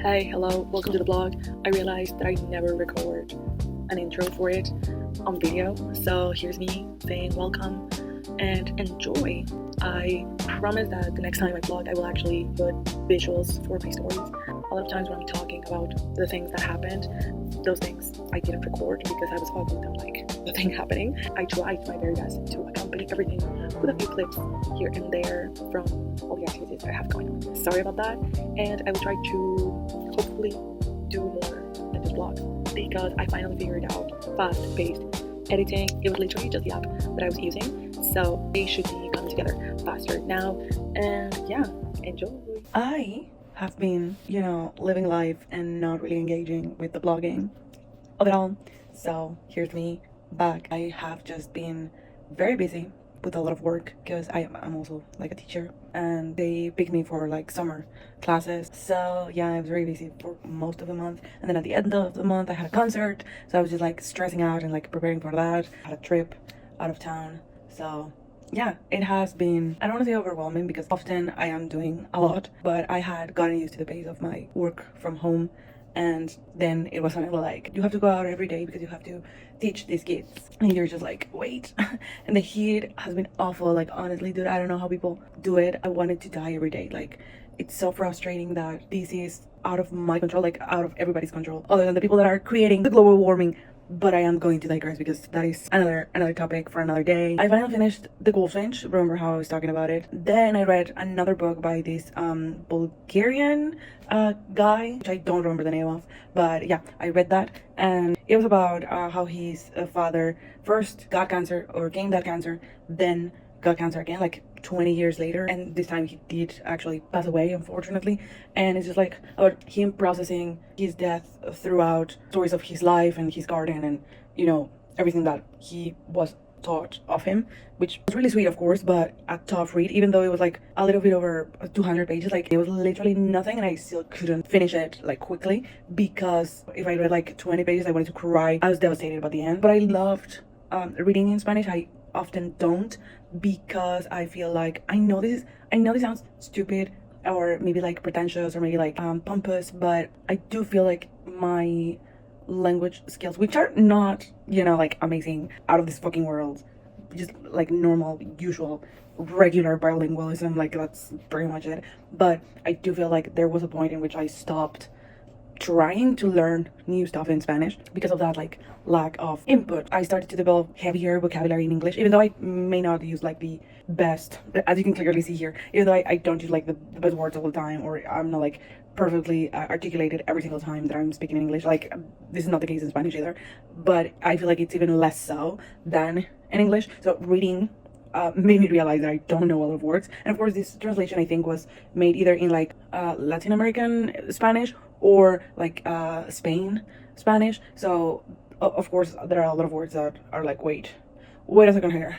Hey, hello, welcome to the blog. I realized that I never record an intro for it on video, so here's me saying welcome and enjoy. I promise that the next time I vlog, I will actually put visuals for my stories. A lot of times when I'm talking about the things that happened, those things I didn't record because I was following them like nothing happening. I tried my very best to accompany everything with a few clips here and there from all the activities that I have going on. Sorry about that, and I will try to hopefully do more than this vlog because I finally figured out fast-paced editing. It was literally just the app that I was using, so they should be coming together faster now. And yeah, enjoy. I have been, living life and not really engaging with the blogging of it all. So here's me back. I have just been very busy with a lot of work because I'm also like a teacher, and they picked me for like summer classes. So yeah, I was very busy for most of the month, and then at the end of the month I had a concert, so I was just like stressing out and like preparing for that. I had a trip out of town, so yeah, it has been, I don't want to say overwhelming because often I am doing a lot, but I had gotten used to the pace of my work from home. And then it was something like, you have to go out every day because you have to teach these kids, and you're just like, wait. And the heat has been awful. Like, honestly, dude, I don't know how people do it. I wanted to die every day. Like, it's so frustrating that this is out of my control, like out of everybody's control, other than the people that are creating the global warming. But I am going to digress because that is another topic for another day. I finally finished The Goldfinch. Remember how I was talking about it? Then I read another book by this Bulgarian guy, which I don't remember the name of, but yeah, I read that, and it was about how his father first got cancer or gained that cancer, then got cancer again like 20 years later, and this time he did actually pass away, unfortunately. And it's just like about him processing his death throughout stories of his life and his garden, and everything that he was taught of him, which was really sweet, of course, but a tough read. Even though it was like a little bit over 200 pages, like it was literally nothing, and I still couldn't finish it like quickly because if I read like 20 pages I wanted to cry. I was devastated by the end. But I loved reading in Spanish. I often don't, because I feel like I know this sounds stupid or maybe like pretentious or maybe like pompous, but I do feel like my language skills, which are not like amazing, out of this fucking world, just like normal, usual, regular bilingualism, like that's pretty much it. But I do feel like there was a point in which I stopped trying to learn new stuff in Spanish because of that like lack of input. I started to develop heavier vocabulary in English, even though I may not use like the best, as you can clearly see here, even though I don't use like the best words all the time, or I'm not like perfectly articulated every single time that I'm speaking in English. Like, this is not the case in Spanish either, but I feel like it's even less so than in English. So reading made me realize that I don't know a lot of words. And of course this translation I think was made either in like Latin American Spanish or like Spain Spanish. So of course there are a lot of words that are like, wait a second here,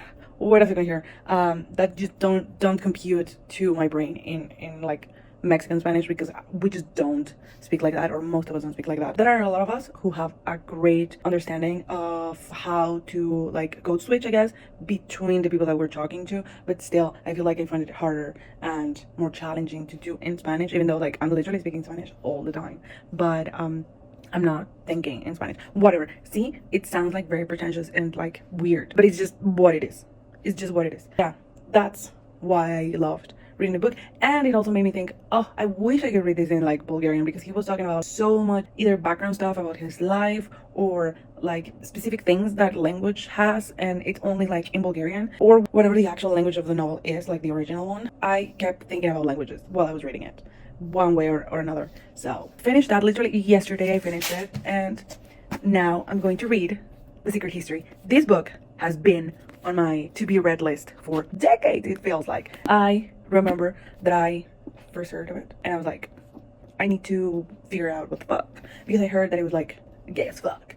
that just don't compute to my brain in like Mexican Spanish, because we just don't speak like that, or most of us don't speak like that. There are a lot of us who have a great understanding of how to like code switch, I guess, between the people that we're talking to, but still I feel like I find it harder and more challenging to do in Spanish, even though like I'm literally speaking Spanish all the time, but I'm not thinking in Spanish. Whatever. See, it sounds like very pretentious and like weird, but it's just what it is. It's just what it is. Yeah, that's why I loved reading the book. And it also made me think, oh, I wish I could read this in like Bulgarian, because he was talking about so much either background stuff about his life or like specific things that language has, and it's only like in Bulgarian or whatever the actual language of the novel is, like the original one. I kept thinking about languages while I was reading it, one way or another. So finished that literally yesterday. I finished it, and now I'm going to read The Secret History. This book has been on my to be read list for decades, it feels like. I remember that I first heard of it and I was like, I need to figure out what the fuck, because I heard that it was like gay as fuck,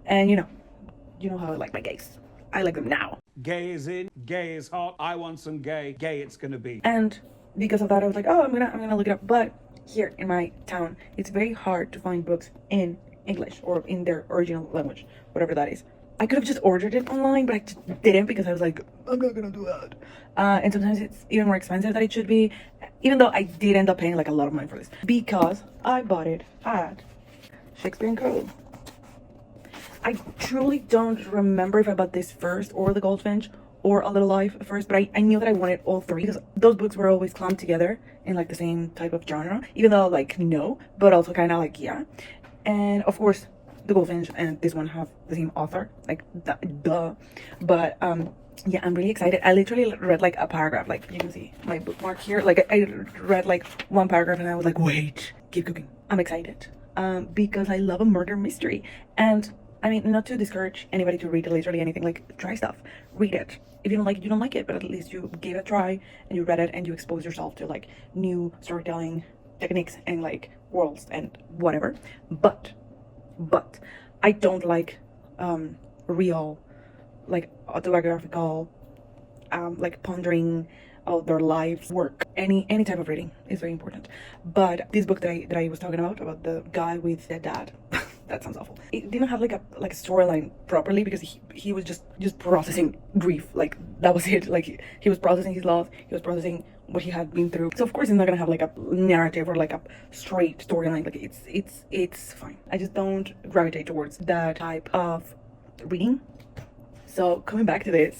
and you know how I like my gays. I like them now. Gay is in, gay is hot, I want some gay it's gonna be. And because of that I was like, oh, I'm gonna look it up. But here in my town it's very hard to find books in English or in their original language, whatever that is. I could have just ordered it online, but I just didn't because I was like, I'm not gonna do that. And sometimes it's even more expensive than it should be, even though I did end up paying like a lot of money for this because I bought it at Shakespeare & Co. I truly don't remember if I bought this first or The Goldfinch or A Little Life first, but I knew that I wanted all three because those books were always clumped together in like the same type of genre, even though like no, but also kind of like yeah. And of course, The Goldfinch and this one have the same author, like duh. But yeah, I'm really excited. I literally read like a paragraph, like you can see my bookmark here. Like I read like one paragraph and I was like, wait, keep cooking. I'm excited because I love a murder mystery. And I mean, not to discourage anybody to read literally anything, like try stuff, read it. If you don't like it, you don't like it, but at least you gave it a try and you read it and you exposed yourself to like new storytelling techniques and like worlds and whatever. But I don't like real like autobiographical like pondering of their lives work. Any type of reading is very important. But this book that I was talking about the guy with the dad that sounds awful. It didn't have like a storyline properly because he was just processing grief. Like that was it. Like he was processing his loss, he was processing what he had been through. So of course he's not gonna have like a narrative or like a straight storyline. Like it's fine. I just don't gravitate towards that type of reading. So coming back to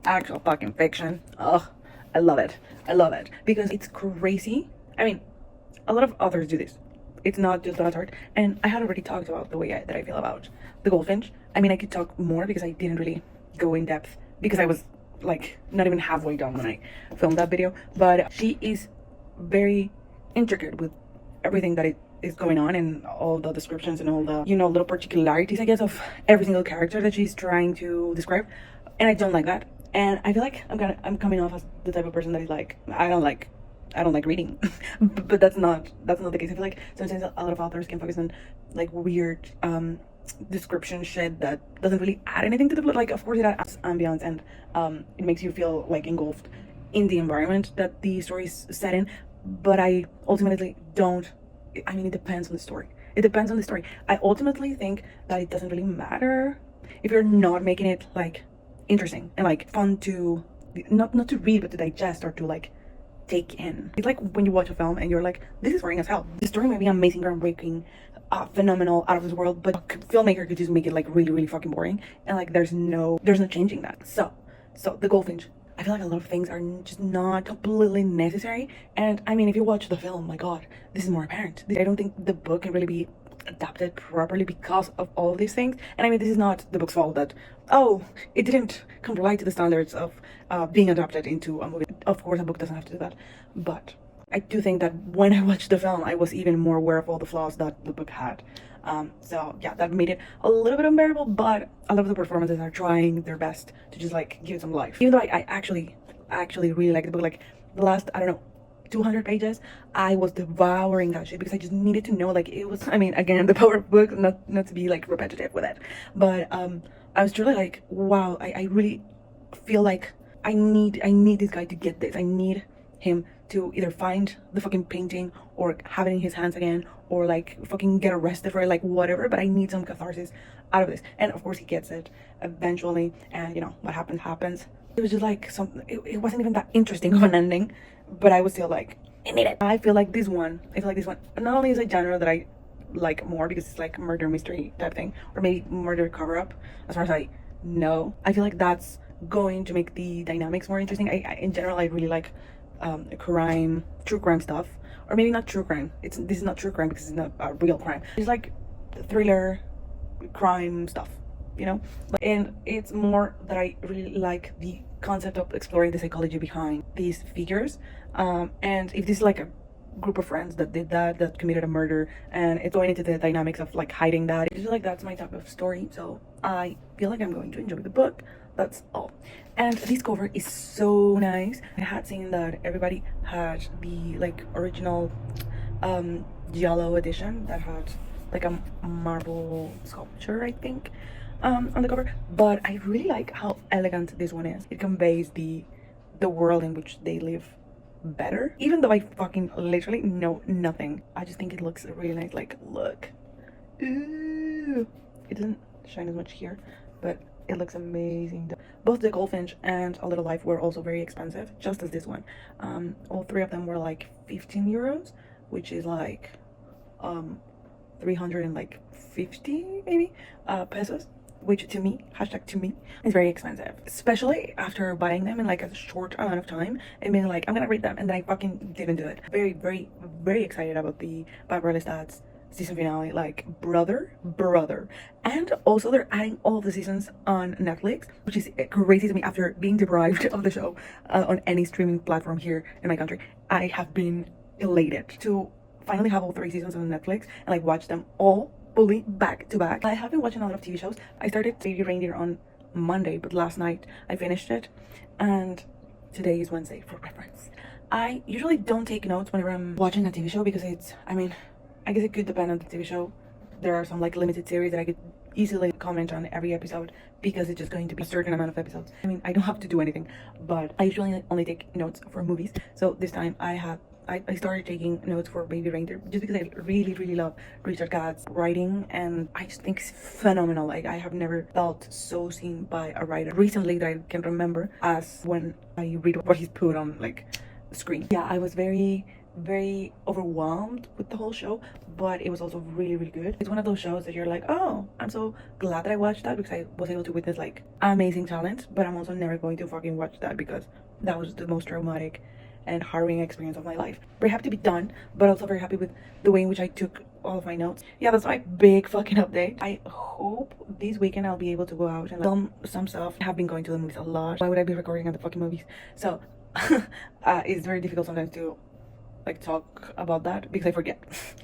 actual fucking fiction. Ugh, I love it because it's crazy. I mean, a lot of authors do this. It's not just Donna Tartt, and I had already talked about the way that I feel about The Goldfinch. I mean, I could talk more because I didn't really go in depth because I was like not even halfway done when I filmed that video. But she is very intricate with everything that is going on and all the descriptions and all the little particularities, I guess, of every single character that she's trying to describe. And I don't like that. And I feel like I'm coming off as the type of person that is like, I don't like reading. But that's not the case. I feel like sometimes a lot of authors can focus on like weird description shit that doesn't really add anything to the plot. Like of course it adds ambience and it makes you feel like engulfed in the environment that the story is set in. But I ultimately don't. I mean, it depends on the story. I ultimately think that it doesn't really matter if you're not making it like interesting and like fun to not to read but to digest or to like take in. It's like when you watch a film and you're like, this is boring as hell. The story might be amazing, groundbreaking, phenomenal, out of this world, but a filmmaker could just make it like really fucking boring and like there's no changing that. So The Goldfinch, I feel like a lot of things are just not completely necessary. And I mean, if you watch the film, my god, this is more apparent. I don't think the book can really be adapted properly because of all of these things. And I mean, this is not the book's fault that it didn't comply to the standards of being adapted into a movie. Of course a book doesn't have to do that, but I do think that when I watched the film I was even more aware of all the flaws that the book had. So yeah, that made it a little bit unbearable, but a lot of the performances are trying their best to just like give it some life. Even though I actually really like the book. Like the last, I don't know, 200 pages, I was devouring that shit because I just needed to know, like, it was, I mean, again, the power of book, not to be like repetitive with it, but I was truly like, wow, I really feel like I need this guy to get this. I need him to either find the fucking painting or have it in his hands again or like fucking get arrested for it, like whatever, but I need some catharsis out of this. And of course he gets it eventually, and what happens. It was just like it wasn't even that interesting of an ending, but I was still like, I need it. I feel like this one not only is a genre that I like more because it's like murder mystery type thing, or maybe murder cover-up, as far as I know. I feel like that's going to make the dynamics more interesting. I in general, I really like true crime stuff, or maybe not true crime. This is not true crime because it's not a real crime. It's like thriller crime stuff, and it's more that I really like the concept of exploring the psychology behind these figures, and if this is like a group of friends that did that committed a murder, and it's going into the dynamics of like hiding that. It's just like, that's my type of story, so I feel like I'm going to enjoy the book. That's all. And this cover is so nice. I had seen that everybody had the like original yellow edition that had like a marble sculpture, I think, on the cover, but I really like how elegant this one is. It conveys the world in which they live better, even though I fucking literally know nothing. I just think it looks really nice. Like, look, ooh, it doesn't shine as much here, but it looks amazing. Both the Goldfinch and A Little Life were also very expensive, just as this one. All three of them were like 15 euros, which is like 350 maybe pesos, which to me, hashtag to me, is very expensive, especially after buying them in like a short amount of time and being like, I'm gonna read them, and then I fucking didn't do it. Very, very, very excited about the Vampire Lestats season finale, like brother. And also they're adding all of the seasons on Netflix, which is crazy to me after being deprived of the show on any streaming platform here in my country. I have been elated to finally have all 3 seasons on Netflix and like watch them all fully back to back. I have been watching a lot of TV shows. I started Baby Reindeer on Monday, but last night I finished it, and today is Wednesday for reference. I usually don't take notes whenever I'm watching a TV show because it's, I mean, I guess it could depend on the TV show. There are some like limited series that I could easily comment on every episode because it's just going to be a certain amount of episodes. I mean, I don't have to do anything, but I usually only take notes for movies. So this time I started taking notes for Baby Reindeer just because I really, really love Richard Gadd's writing, and I just think it's phenomenal. Like, I have never felt so seen by a writer recently that I can remember as when I read what he's put on like screen. Yeah, I was very overwhelmed with the whole show, but it was also really, really good. It's one of those shows that you're like, oh, I'm so glad that I watched that because I was able to witness like amazing talent, but I'm also never going to fucking watch that because that was the most traumatic and harrowing experience of my life. Very happy to be done, but also very happy with the way in which I took all of my notes. Yeah, that's my big fucking update. I hope this weekend I'll be able to go out and film some stuff. I have been going to the movies a lot. Why would I be recording at the fucking movies? So it's very difficult sometimes to like talk about that because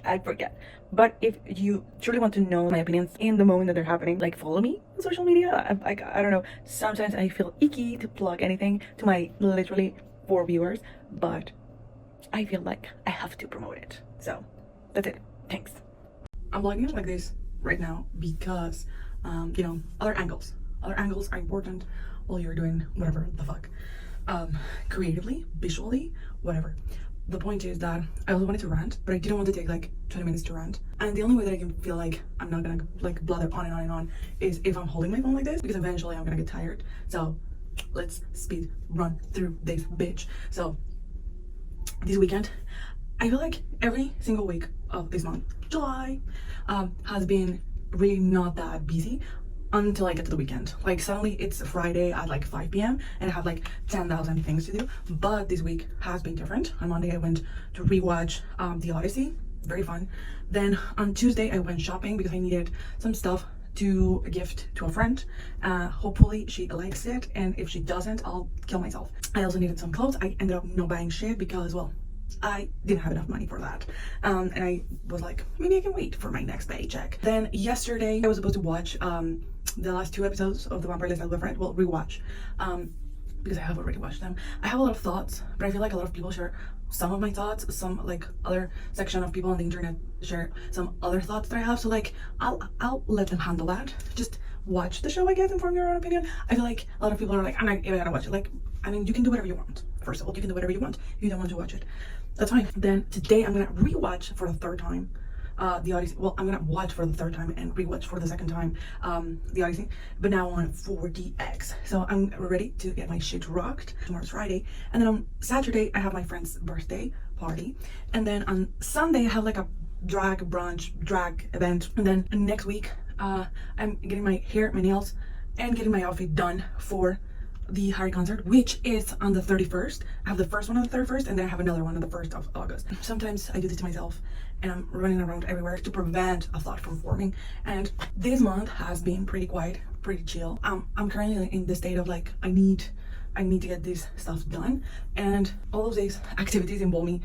I forget. But if you truly want to know my opinions in the moment that they're happening, like follow me on social media. I don't know, sometimes I feel icky to plug anything to my literally 4 viewers, but I feel like I have to promote it. So that's it. Thanks. I'm vlogging like this right now because you know, other angles are important while you're doing whatever the fuck, creatively, visually, whatever. The point is that I also wanted to rant, but I didn't want to take like 20 minutes to rant. And the only way that I can feel like I'm not gonna like blather on and on and on is if I'm holding my phone like this, because eventually I'm gonna get tired. So let's speed run through this bitch. So this weekend, I feel like every single week of this month, July, has been really not that busy until I get to the weekend. Like suddenly it's Friday at like 5 p.m. and I have like 10,000 things to do. But this week has been different. On Monday I went to rewatch The Odyssey, very fun. Then on Tuesday I went shopping because I needed some stuff to gift to a friend. Hopefully she likes it, and if she doesn't, I'll kill myself. I also needed some clothes. I ended up not buying shit because, well, I didn't have enough money for that, and I was like, maybe I can wait for my next paycheck. Then yesterday I was supposed to watch the last 2 episodes of The Vampire Lestats with a friend. Well, rewatch, because I have already watched them. I have a lot of thoughts, but I feel like a lot of people share some of my thoughts, some like other section of people on the internet share some other thoughts that I have, so like I'll let them handle that. Just watch the show, I guess, and form your own opinion. I feel like a lot of people are like, I'm not even gonna watch it. Like, I mean, you can do whatever you want. First of all, you can do whatever you want. If you don't want to watch it, that's fine. Then today I'm gonna rewatch for the 3rd time The Odyssey. Well, I'm gonna watch for the 3rd time and rewatch for the 2nd time The Odyssey, but now on 4DX. So I'm ready to get my shit rocked. Tomorrow's Friday, and then on Saturday I have my friend's birthday party, and then on Sunday I have like a drag event, and then next week I'm getting my hair, my nails, and getting my outfit done for the Harry concert, which is on the 31st. I have the first one on the 31st, and then I have another one on the 1st of August. Sometimes I do this to myself, and I'm running around everywhere to prevent a thought from forming. And this month has been pretty quiet, pretty chill. I'm currently in the state of like, I need to get this stuff done, and all of these activities involve me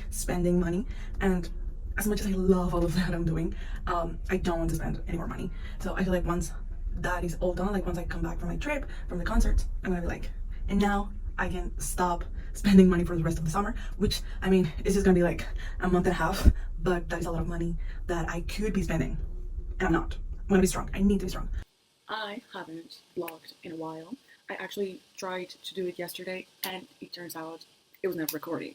spending money. And as much as I love all of that I'm doing, I don't want to spend any more money. So I feel like once that is all done, like once I come back from my trip, from the concert, I'm gonna be like, and now I can stop spending money for the rest of the summer, which, I mean, it's just gonna be like a month and a half, but that is a lot of money that I could be spending, and I'm not. I'm gonna be strong. I need to be strong. I haven't vlogged in a while. I actually tried to do it yesterday, and it turns out it was never recording.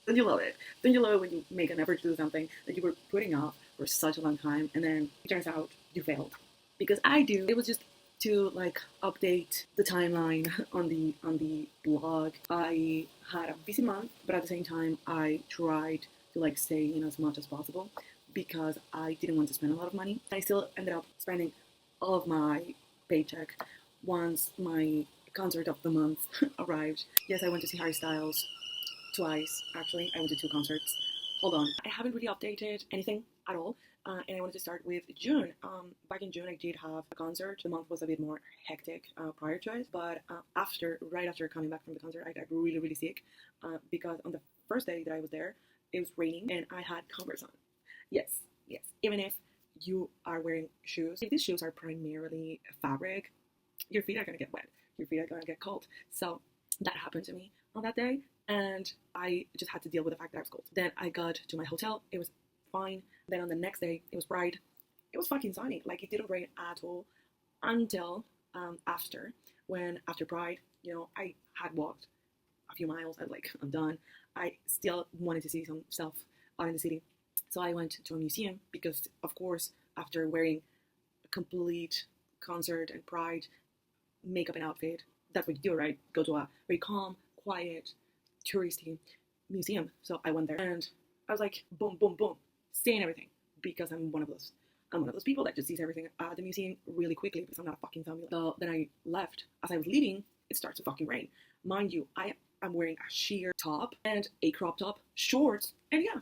Don't you love it? Don't you love it when you make an effort to do something that you were putting off for such a long time, and then it turns out you failed. Because I do. It was just to like update the timeline on the blog. I had a busy month, but at the same time I tried to like stay in as much as possible because I didn't want to spend a lot of money. I still ended up spending all of my paycheck once my concert of the month arrived. Yes, I went to see Harry Styles twice, actually. I went to two concerts. Hold on. I haven't really updated anything at all. And I wanted to start with June. Back in June, I did have a concert. The month was a bit more hectic prior to it, but right after coming back from the concert, I got really, really sick because on the first day that I was there, it was raining and I had Converse on. Yes, yes. Even if you are wearing shoes, if these shoes are primarily fabric, your feet are gonna get wet. Your feet are gonna get cold. So that happened to me on that day, and I just had to deal with the fact that I was cold. Then I got to my hotel. It was fine. Then on the next day, it was Pride. It was fucking sunny. Like, it didn't rain at all until after Pride, I had walked a few miles. I was like, I'm done. I still wanted to see some stuff out in the city. So I went to a museum because, of course, after wearing a complete concert and Pride makeup and outfit, that's what you do, right? Go to a very calm, quiet, touristy museum. So I went there and I was like, boom, boom, boom, seeing everything, because I'm one of those people that just sees everything at the museum really quickly because I'm not a fucking zombie. So then I left. As I was leaving, it starts to fucking rain. Mind you, I'm wearing a sheer top and a crop top, shorts, and yeah,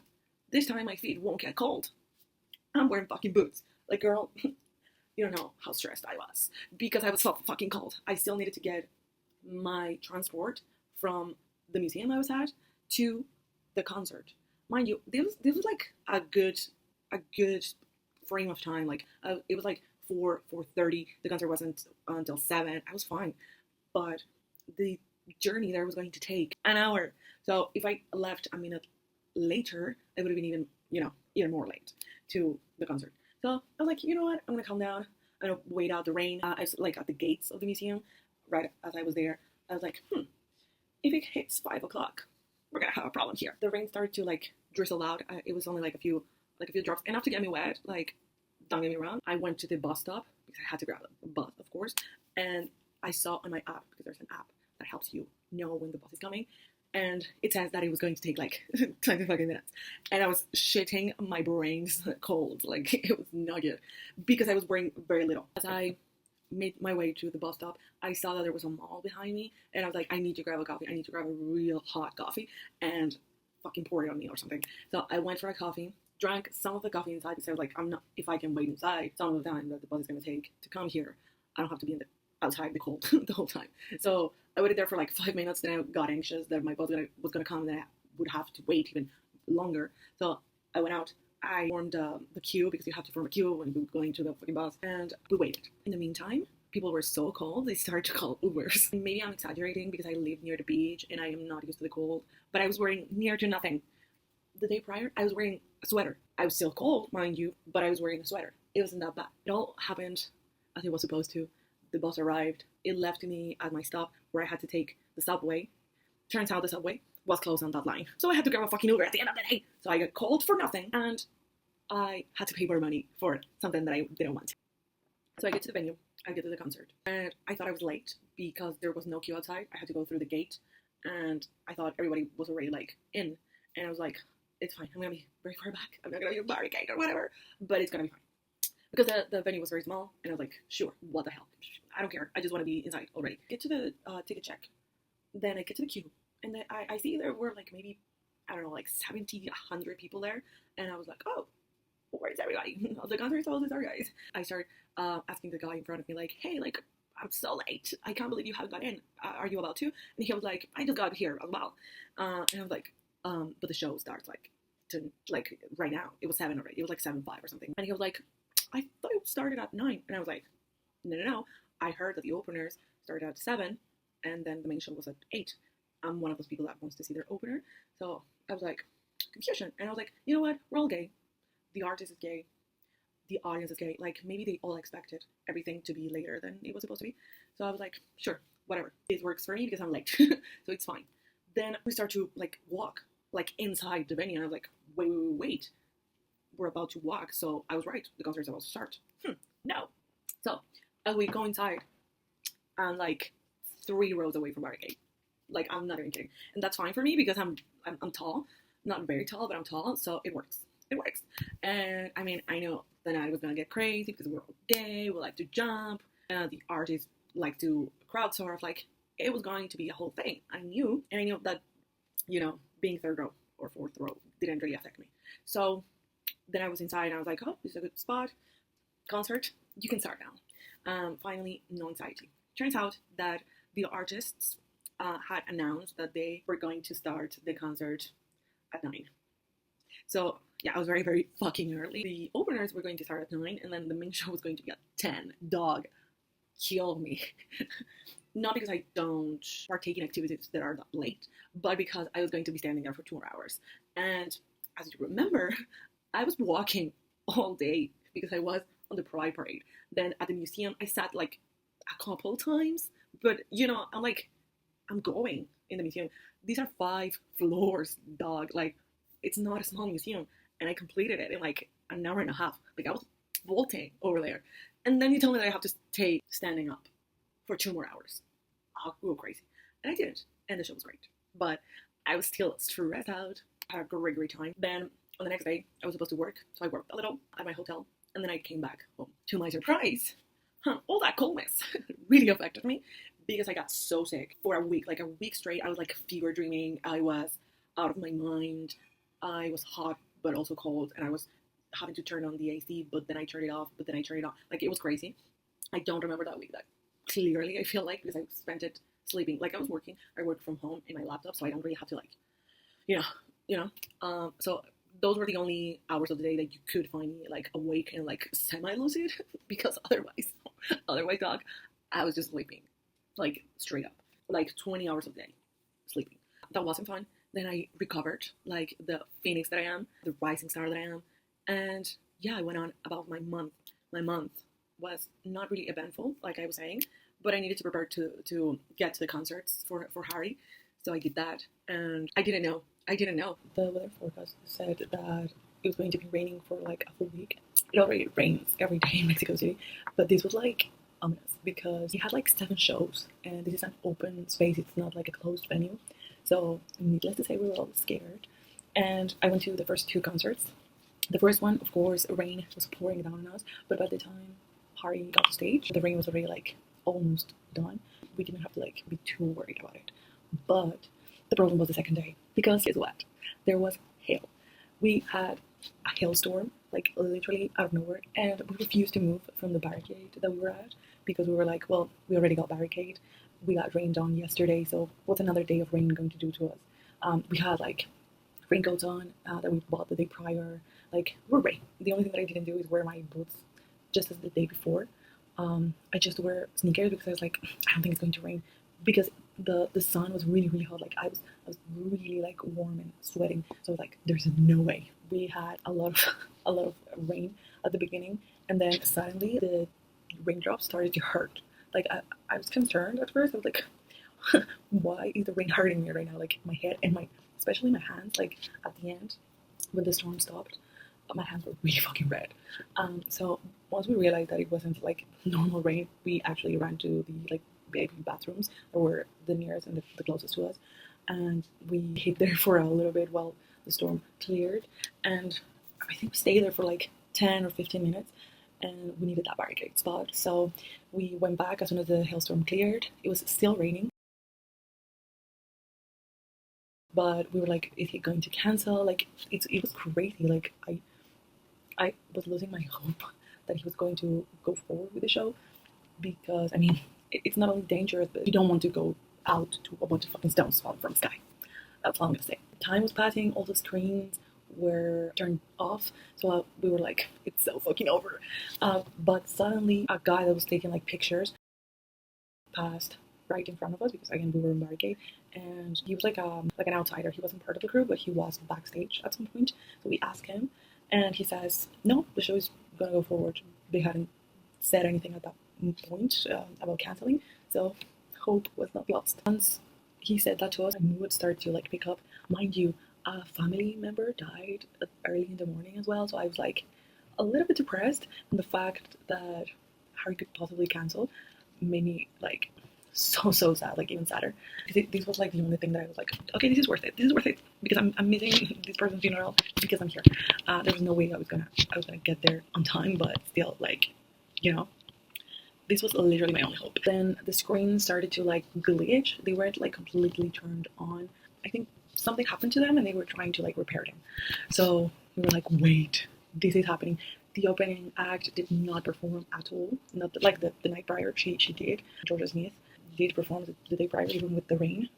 this time my feet won't get cold. I'm wearing fucking boots. Like, girl, you don't know how stressed I was because I was so fucking cold. I still needed to get my transport from the museum I was at to the concert. Mind you, this was like a good frame of time. Like, it was like 4:30. The concert wasn't until 7. I was fine, but the journey there was going to take an hour. So if I left a minute later, it would have been even more late to the concert. So I was like, you know what? I'm gonna calm down. I'm gonna wait out the rain. I was like at the gates of the museum, right as I was there. I was like, if it hits 5 o'clock, we're gonna have a problem here. The rain started to like drizzle out. It was only like a few drops, enough to get me wet. Like, don't get me wrong. I went to the bus stop because I had to grab a bus, of course, and I saw on my app, because there's an app that helps you know when the bus is coming, and it says that it was going to take like 20 fucking minutes, and I was shitting my brains cold. Like, it was not good because I was wearing very little. As I made my way to the bus stop, I saw that there was a mall behind me, and I was like, I need to grab a coffee. I need to grab a real hot coffee and fucking pour it on me or something. So I went for a coffee, drank some of the coffee inside because I was like, if I can wait inside some of the time that the bus is going to take to come here, I don't have to be outside the cold the whole time. So I waited there for like 5 minutes, then I got anxious that my bus was going to come and then I would have to wait even longer. So I went out. I formed the queue, because you have to form a queue when you're going to the fucking bus, and we waited. In the meantime, people were so cold, they started to call Ubers. Maybe I'm exaggerating because I live near the beach and I am not used to the cold, but I was wearing near to nothing. The day prior, I was wearing a sweater. I was still cold, mind you, but I was wearing a sweater. It wasn't that bad. It all happened as it was supposed to. The bus arrived. It left me at my stop where I had to take the subway. Turns out the subway was closed on that line. So I had to grab a fucking Uber at the end of the day. So I got cold for nothing, and I had to pay more money for something that I didn't want. So I get to the venue. I get to the concert, and I thought I was late because there was no queue outside. I had to go through the gate, and I thought everybody was already like in, and I was like, it's fine. I'm gonna be very far back. I'm not gonna be a barricade or whatever, but it's gonna be fine. Because the venue was very small, and I was like, sure, what the hell? I don't care. I just want to be inside already. Get to the ticket check. Then I get to the queue, and then I see there were like maybe, I don't know, like 70, 100 people there, and I was like, oh, where's everybody? The concert's all this, guys. I start asking the guy in front of me, like, hey, like, I'm so late. I can't believe you haven't got in. Are you about to? And he was like, I just got here as well. And I was like, but the show starts like right now. It was 7 already. It was like 7:05 or something. And he was like, I thought it started at 9. And I was like, no. I heard that the openers started at 7, and then the main show was at 8. I'm one of those people that wants to see their opener. So I was like, confusion. And I was like, you know what? We're all gay. The artist is gay. The audience is gay. Like, maybe they all expected everything to be later than it was supposed to be. So I was like, sure, whatever. It works for me because I'm late. So it's fine. Then we start to like walk like inside the venue. And I was like, wait. We're about to walk. So I was right. The concert is about to start. No. So we go inside and like 3 rows away from barricade. Like I'm not even kidding, and that's fine for me because I'm tall, not very tall, but I'm tall, so it works. It works. And I mean, I know the night was gonna get crazy because we're all gay. We like to jump. The artists like to crowd surf. Like it was going to be a whole thing. I knew, and I knew that being third row or fourth row didn't really affect me. So then I was inside and I was like, oh, this is a good spot. Concert, you can start now. Finally, no anxiety. Turns out that the artists had announced that they were going to start the concert at 9. So yeah, I was very, very fucking early. The openers were going to start at 9, and then the main show was going to be at 10. Dog, kill me. Not because I don't partake in activities that are that late, but because I was going to be standing there for 2 more hours. And as you remember, I was walking all day because I was on the Pride Parade. Then at the museum, I sat like a couple times, but I'm going in the museum. These are 5 floors, dog. Like, it's not a small museum. And I completed it in like an hour and a half. Like, I was vaulting over there. And then you tell me that I have to stay standing up for 2 more hours. I'll go crazy. And I didn't. And the show was great. But I was still stressed out. I had a great time. Then on the next day, I was supposed to work. So I worked a little at my hotel. And then I came back home. To my surprise, all that coldness really affected me because I got so sick for a week. Like a week straight, I was like fever dreaming. I was out of my mind. I was hot but also cold. And I was having to turn on the AC, but then I turned it off, but then I turned it on. Like, it was crazy. I don't remember that week that clearly, I feel like, because I spent it sleeping. Like, I was working. I work from home in my laptop, so I don't really have to, like, so those were the only hours of the day that you could find me, like, awake and, like, semi-lucid, because otherwise, dog, I was just sleeping, like, straight up, like, 20 hours a day, sleeping. That wasn't fun. Then I recovered, like, the phoenix that I am, the rising star that I am, and, yeah, I went on about my month. My month was not really eventful, like I was saying, but I needed to prepare to get to the concerts for Harry, so I did that, and I didn't know. The weather forecast said that it was going to be raining for like a full week. It already rains every day in Mexico City, but this was like ominous because he had like 7 shows, and this is an open space. It's not like a closed venue, so needless to say, we were all scared. And I went to the first 2 concerts. The first one, of course, rain was pouring down on us, but by the time Harry got to stage, the rain was already like almost done. We didn't have to like be too worried about it. But the problem was the second day, because guess what? There was hail. We had a hailstorm, like literally out of nowhere, and we refused to move from the barricade that we were at because we were like, well, we already got barricade. We got rained on yesterday, so what's another day of rain going to do to us? We had like raincoats on that we bought the day prior. Like, we're ready. The only thing that I didn't do is wear my boots just as the day before. I just wear sneakers because I was like, I don't think it's going to rain, because the sun was really hot. Like, I was really like warm and sweating. So I was like, there's no way. We had a lot of rain at the beginning, and then suddenly the raindrops started to hurt. Like, I was concerned at first. I was like, why is the rain hurting me right now? Like, my head and especially my hands. Like, at the end when the storm stopped, my hands were really fucking red. So once we realized that it wasn't like normal rain, we actually ran to the like baby bathrooms that were the nearest and the closest to us, and we hid there for a little bit while the storm cleared. And I think we stayed there for like 10 or 15 minutes, and we needed that barricade spot. So we went back as soon as the hailstorm cleared. It was still raining, but we were like, is he going to cancel? Like, it was crazy. Like, I was losing my hope that he was going to go forward with the show, because I mean, it's not only dangerous, but you don't want to go out to a bunch of fucking stones falling from the sky. That's all I'm gonna say. Time was passing, all the screens were turned off, so we were like, it's so fucking over. But suddenly, a guy that was taking like pictures passed right in front of us, because again, we were in barricade, and he was like an outsider. He wasn't part of the crew, but he was backstage at some point. So we asked him, and he says, no, the show is gonna go forward. They hadn't said anything at that point about canceling, so hope was not lost. Once he said that to us, I knew it started to like pick up. Mind you, a family member died early in the morning as well, so I was like a little bit depressed, and the fact that Harry could possibly cancel made me like so sad, like even sadder. This was like the only thing that I was like, okay, this is worth it. This is worth it because I'm missing this person's funeral because I'm here. There was no way I was gonna get there on time, but still, like, you know, this was literally my only hope. Then the screen started to like glitch. They weren't like completely turned on. I think something happened to them and they were trying to like repair them. So we were like, wait, this is happening. The opening act did not perform at all. Not like the night prior, she did. Georgia Smith did perform the day prior, even with the rain.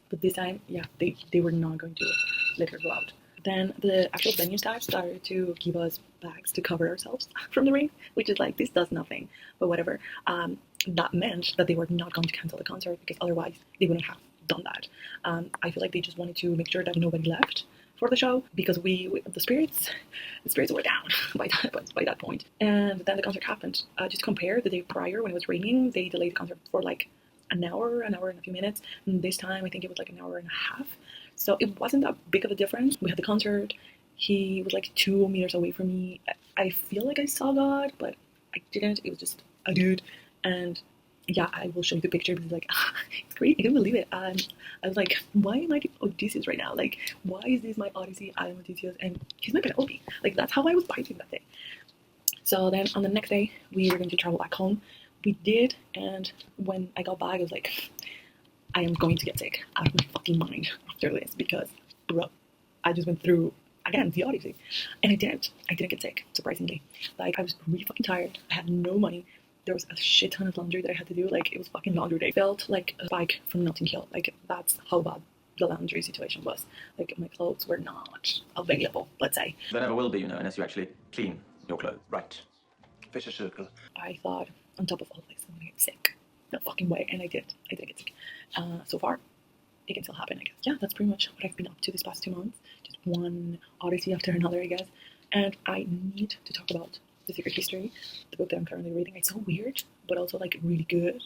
But this time, yeah, they were not going to let her go out. Then the actual venue staff started to give us bags to cover ourselves from the rain, which is like, this does nothing, but whatever. That meant that they were not going to cancel the concert because otherwise they wouldn't have done that. I feel like they just wanted to make sure that nobody left for the show because the spirits were down by that point. And then the concert happened. Just compare the day prior when it was raining, they delayed the concert for like an hour and a few minutes. And this time I think it was like an hour and a half. So it wasn't that big of a difference. We had the concert. He was like 2 meters away from me. I feel like I saw God, but I didn't. It was just a dude. And yeah, I will show you the picture because like, it's great. I can't believe it. I was like, why am I Odysseus right now? Like, why is this my Odyssey? I am Odysseus and he's my Penelope. Like, that's how I was vibing that day. So then on the next day, we were going to travel back home. We did, and when I got back, I was like, I am going to get sick out of my fucking mind after this because, bro, I just went through, again, the Odyssey. And I didn't get sick, surprisingly. Like, I was really fucking tired. I had no money. There was a shit ton of laundry that I had to do. Like, it was fucking laundry day. Felt like a bike from Notting Hill. Like, that's how bad the laundry situation was. Like, my clothes were not available, let's say. There never will be, unless you actually clean your clothes. Right. Vicious circle. I thought, on top of all this, I'm gonna get sick. No fucking way. And I did get sick. So far, it can still happen, I guess. Yeah, that's pretty much what I've been up to these past 2 months. Just one odyssey after another, I guess. And I need to talk about The Secret History, the book that I'm currently reading. It's so weird, but also like really good.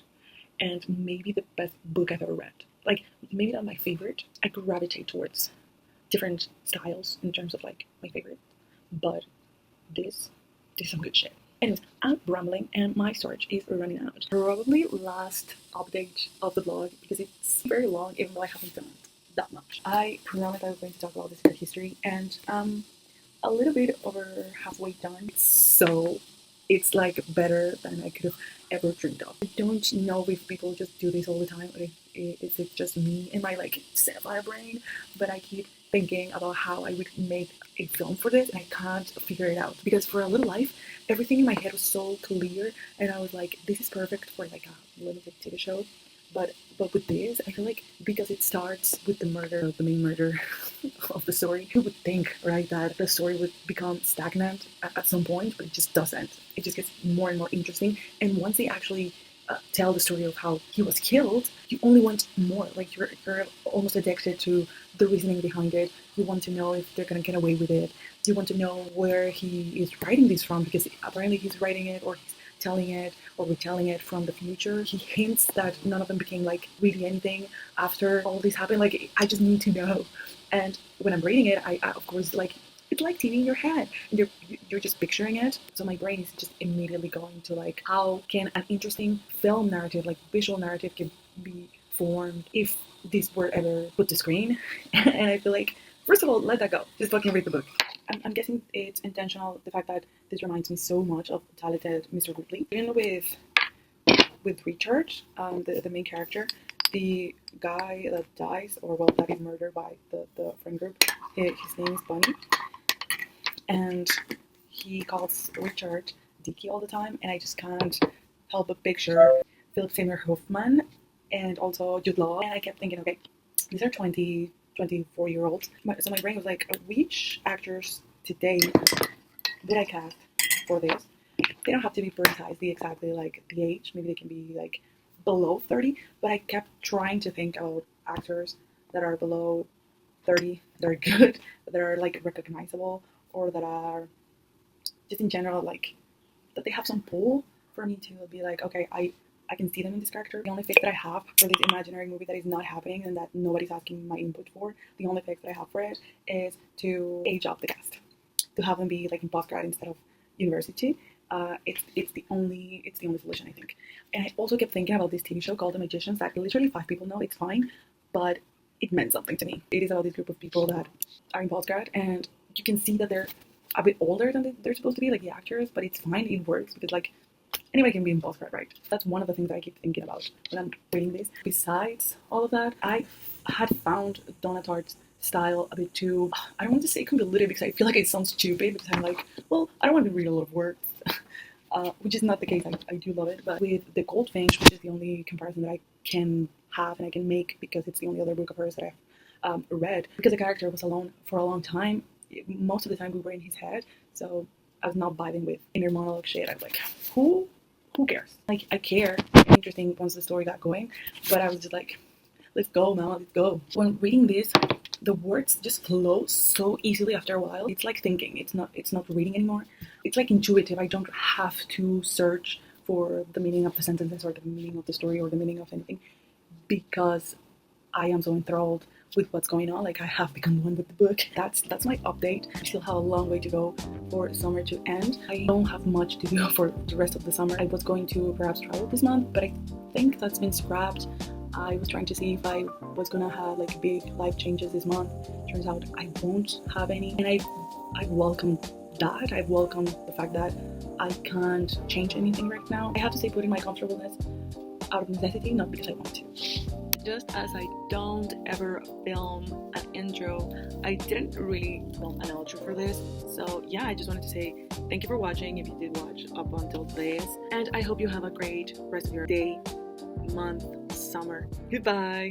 And maybe the best book I've ever read. Like, maybe not my favorite. I gravitate towards different styles in terms of like my favorite. But this is some good shit. Anyways, I'm rambling and my storage is running out. Probably last update of the blog because it's very long even though I haven't filmed that much. I promised I was going to talk about The Secret History and a little bit over halfway done. So it's like better than I could have ever dreamed of. I don't know if people just do this all the time or if it's just me and my like cinephile brain, but I keep thinking about how I would make a film for this and I can't figure it out because for a little life everything in my head was so clear and I was like, this is perfect for like a limited TV show. But with this, I feel like because it starts with the murder, the main murder of the story, who would think, right, that the story would become stagnant at some point, but it just doesn't. It just gets more and more interesting. And once they actually tell the story of how he was killed, you only want more. Like you're almost addicted to the reasoning behind it. You want to know if they're gonna get away with it. You want to know where he is writing this from because apparently he's writing it or he's telling it or retelling it from the future. He hints that none of them became like really anything after all this happened. Like I just need to know. And when I'm reading it, I of course like it's like TV in your head and you're just picturing it. So my brain is just immediately going to like, how can an interesting film narrative, like visual narrative, can be formed if this were ever put to screen? And I feel like, first of all, let that go. Just fucking read the book. I'm guessing it's intentional, the fact that this reminds me so much of Talented Mr. Ripley. Even with Richard, the main character, the guy that dies, or well, that is murdered by the friend group, his name is Bunny. And he calls Richard Dicky all the time, and I just can't help but picture Philip Seymour Hoffman and also Jude Law. And I kept thinking, okay, these are 24-year-olds. So my brain was like, which actors today would I cast for this? They don't have to be precisely exactly like the age. Maybe they can be like below 30. But I kept trying to think about actors that are below 30, that are good, that are like recognizable, or that are just in general like that they have some pull for me to be like, okay, I can see them in this character. The only fix that I have for this imaginary movie that is not happening and that nobody's asking my input for, the only fix that I have for it is to age up the cast. To have them be like in post-grad instead of, university, it's the only solution, I think. And I also kept thinking about this TV show called The Magicians that literally 5 people know. It's fine, but it meant something to me. It is about this group of people that are in postgrad, and you can see that they're a bit older than they're supposed to be, like the actors, but it's fine. It works because like anybody can be in postgrad, right? That's one of the things that I keep thinking about when I'm reading this. Besides all of that, I had found Donna Tartt's style a bit too, I don't want to say convoluted because I feel like it sounds stupid because I'm like, well, I don't want to read a lot of words, which is not the case. I do love it, but with The Goldfinch, which is the only comparison that I can have and I can make because it's the only other book of hers that I've read, because the character was alone for a long time, most of the time we were in his head, so I was not vibing with inner monologue shit. I was like, who cares? Like, I care. Interesting once the story got going, but I was just like, let's go, Mama, let's go. When reading this, the words just flow so easily after a while. It's like thinking. It's not reading anymore. It's like intuitive. I don't have to search for the meaning of the sentences or the meaning of the story or the meaning of anything, because I am so enthralled with what's going on. Like, I have become one with the book. That's my update. I still have a long way to go for summer to end. I don't have much to do for the rest of the summer. I was going to perhaps travel this month, but I think that's been scrapped. I was trying to see if I was gonna have like big life changes this month. Turns out I won't have any, and I welcome that. I welcome the fact that I can't change anything right now. I have to say, putting my comfortableness out of necessity, not because I want to. Just as I don't ever film an intro, I didn't really film an outro for this. So yeah, I just wanted to say thank you for watching if you did watch up until this. And I hope you have a great rest of your day, month, summer. Goodbye.